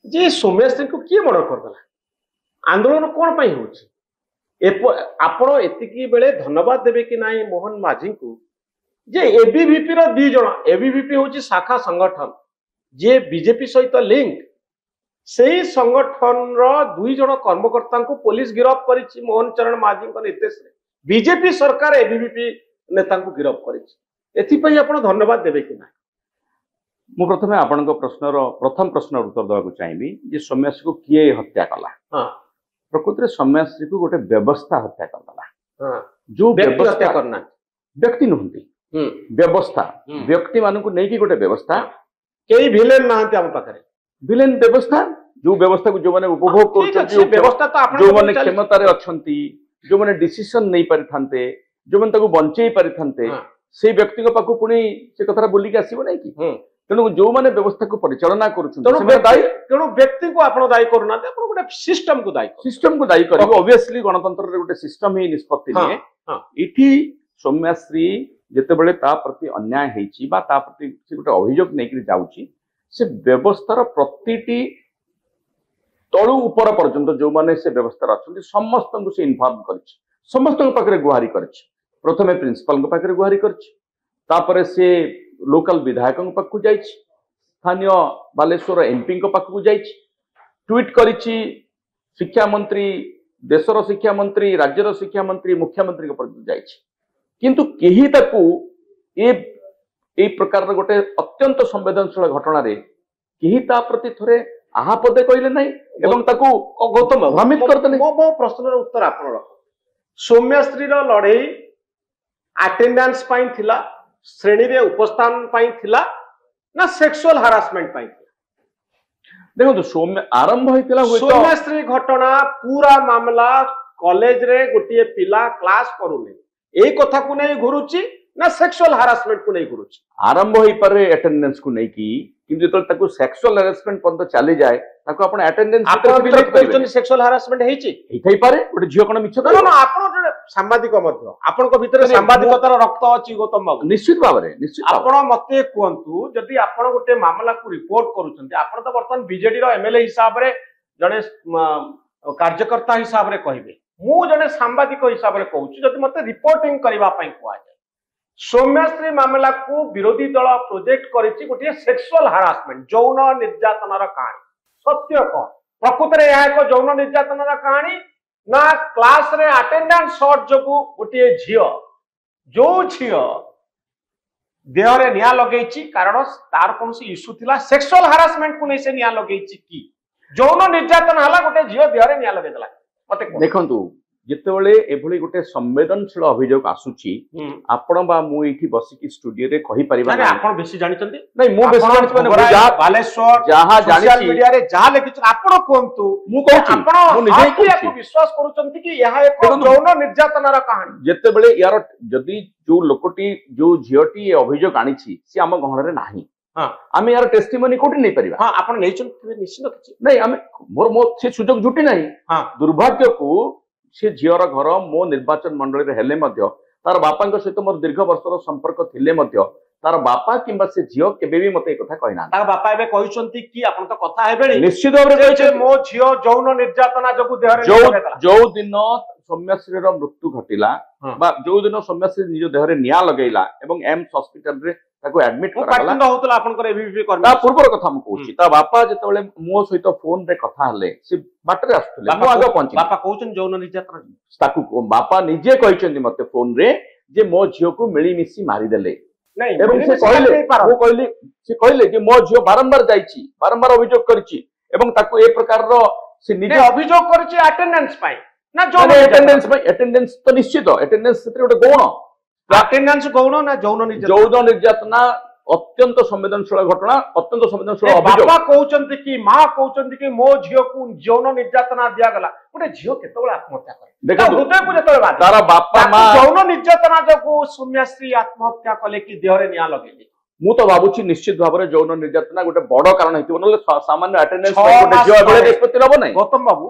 जे सौम्यश्री को किए मर्डर करदेला आंदोलन कौन पाई होची आपण एतिकी बेले धन्यवाद देबे कि नाई मोहन माझी को जे एबीवीपी रो 2 जण एबीवीपी होची शाखा संगठन जे बीजेपी सहित लिंक सेही संगठन रो 2 जण कर्मकर्ता को पुलिस गिरफ्त करिछि मोहन चरण माझी को निर्देश रे बीजेपी सरकार एबीवीपी नेता को गिरफ्त करिछि एथि पई आपण धन्यवाद देबे कि ना मु प्रथमे आपण प्रथम प्रश्न उत्तर देवाक चाहिए जे सौम्यश्री को किए हत्या कला प्रकृति सौम्यश्री को गोटे व्यवस्था हत्या करदेला जो व्यक्ति हत्या करना व्यक्ति नुहंती व्यवस्था व्यक्ति मानक नहीं गोटे व्यवस्था कई विलेन नाहंती हम पाखरे विलेन व्यवस्था जो व्यवस्था को जो माने उपभोग करछथि व्यवस्था तो आपण जो माने क्षमता रे अछंती जो माने डिसीजन नहीं पारि थांते जो माने ताको बंचेई पारि थांते से व्यक्ति को पाखु पुनी से कथरा बोली के आसीबो नै कि तेणु जो माने व्यवस्था को परिचालना तेणु व्यक्ति को आप दायी करूना गोटे सिस्टम को दायी कर ऑब्वियसली गणतंत्र गोटे सिस्टम ही निष्पत्ति निये इठी सौम्यश्री जेते बेले ता प्रति अन्याय हेछि बा ता प्रति से गोटे अभियोग नै कि जाउछि से व्यवस्थार प्रतिटी तळु ऊपर पर्यंत जो माने से व्यवस्था अछंती समस्त को से इन्फॉर्म करछि समस्त पाखरे गुहारी करछि प्रथमे प्रिंसिपल पाखरे गुहारी करछि तापरे से लोकल विधायक पाखु जाइछि स्थानीय बालेश्वर एमपी पाखु जाइछि ट्वीट करिछि शिक्षा मंत्री देशर शिक्षा मंत्री राज्यर शिक्षा मंत्री मुख्यमंत्री पर्यंत जाइछि किंतु केही ताकू ए प्रकार गोटे अत्यंत संवेदनशील घटना रे केही ता प्रति थरे आहा पदे कहले नै एवं ताकू गौतम भ्रमित करदेले मो प्रश्नर उत्तर आपण सौम्यश्री रो लड़ाई अटेंडेंस पाई थिला श्रेणी रे उपस्थान पाई थिला ना सेक्सुअल हारासमेंट पाई थिला देखो सौम्य आरंभ होइतिला सौम्यश्री घटना पूरा मामला कॉलेज रे गोटिए पिला क्लास करूने ए कथा को नै घुरुची ना सेक्सुअल हारासमेंट को नै घुरुची आरंभ होई पारे अटेंडेंस को नै की किंतु जतल ताको सेक्सुअल हारासमेंट पद चली जाए ताको आपण अटेंडेंस आपण सेक्सुअल हारासमेंट हेची हेई पारे गोटे झियो कोन मिछ ना ना आपण सांबादिक मध्य आपण को भीतर सांबादिकतार रक्त अछि गौतम बाबू निश्चित भाबरे निश्चित आपण मते कोंतु जदी आपण गोटे मामला को रिपोर्ट करूछन्ते आपण तो वर्तमान बीजेडी रो एमएलए हिसाब रे जने कार्यकर्ता हिसाब रे कहिबे मु जने सांबादिक हिसाब रे कहूछि जदी मते रिपोर्टिंग करबा पई कोआ जाय सौम्यश्री मामला को विरोधी दल प्रोजेक्ट करिछि गोटे सेक्सुअल हारासमेंट यौन निर्यातनार कहानी सत्य कोन प्रकृति रे यह एक यौन निर्यातनार कहानी ना क्लास रे अटेंडेंस शॉर्ट जो गोटे झियो जो झियो देह रे निया लगेछि कारण तार कोनसी इश्यू थिला सेक्सुअल हारासमेंट को नै से निया लगेछि कि यौन निर्यातन हला गोटे झियो देह रे निया लगेदला मते देखंतु जेतेबेले एभली गोटे संवेदनशील अभियोग आसुची आपण बा मु एठी बसिकी स्टूडियो रे कहि परिबा नै आपण बेसी जानिचंती नै मु बेसी जानिच माने बालेश्वर जहां सोशल मीडिया रे जहां लेखिछ आपण कोंतु मु कहछि आपण मु निजे कहछि विश्वास करूचंती कि यह एक यौन निर्यातनार कहानी जेतेबेले यार जदी जो लोकटी जो झियोटी अभियोग आनिछि से हम गहण रे नाही आमे यार टेस्टिमनी कोठी नै परिबा हां आपण नेचन निश्चित किछि नै आमे मोर से सुजोग जुटी नाही दुर्भाग्य को से झीर घर मो निर्वाचन मंडली रे हेले मध्य तार बापा सहित मोर दीर्घ वर्षर संपर्क थिले मध्य तार बापा किंबा से झील केबे भी मते कथा कहना तार बापा एबे कहिसंती कि आपण तो कथा हेबेनी निश्चित भाबरे कहिसे मो झील यौन निर्यातना जगु देह रे जो दिन सौम्यश्री रो मृत्यु घटिला बा जो दिन सौम्यश्री निज देह रे निया लगैला एवं एम्स हॉस्पिटल रे ताको एडमिट कराला पाटिंग होतला आपण को एबीपी करना ता पूर्वर कथा हम कहूची ता बापा जेतेबेले मो सहित फोन रे कथा हले से बाटरे आस्तले मो आगे पहुंची बापा कहउछन यौन निर्यातना ताकू बापा निजे कहिचंदी मते फोन रे जे मो झियो को मिली मिसी मारी देले नहीं एवं से कहले मो कहली से कहले जे मो झियो बारंबार जाईची बारंबार अभियोग करची एवं ताकू ए प्रकार रो से निजे अभियोग करची अटेंडेंस पाई ना जो अटेंडेंस तो निश्चित अटेंडेंस से गोटे गौण अटेंडेंस गौण ना यौन निर्यातना अत्यंत संवेदनशील घटना अत्यंत संवेदनशील अभियोग बाबा कहउचंती कि मां कहउचंती कि मो झियो को यौन निर्यातना दिया गला गोटे झियो केतबेला आत्महत्या करे देखो हृदय को जेतबे बात तारा बापा मां यौन निर्यातना जको सौम्यश्री आत्महत्या कले कि देह रे निया लगेली मु तो भाबुची निश्चित भाबरे यौन निर्यातना गोटे बड़ कारण हेतिबो नले सामान्य अटेंडेंस गोटे झियो बेले निष्पत्ति लबो नै गौतम बाबू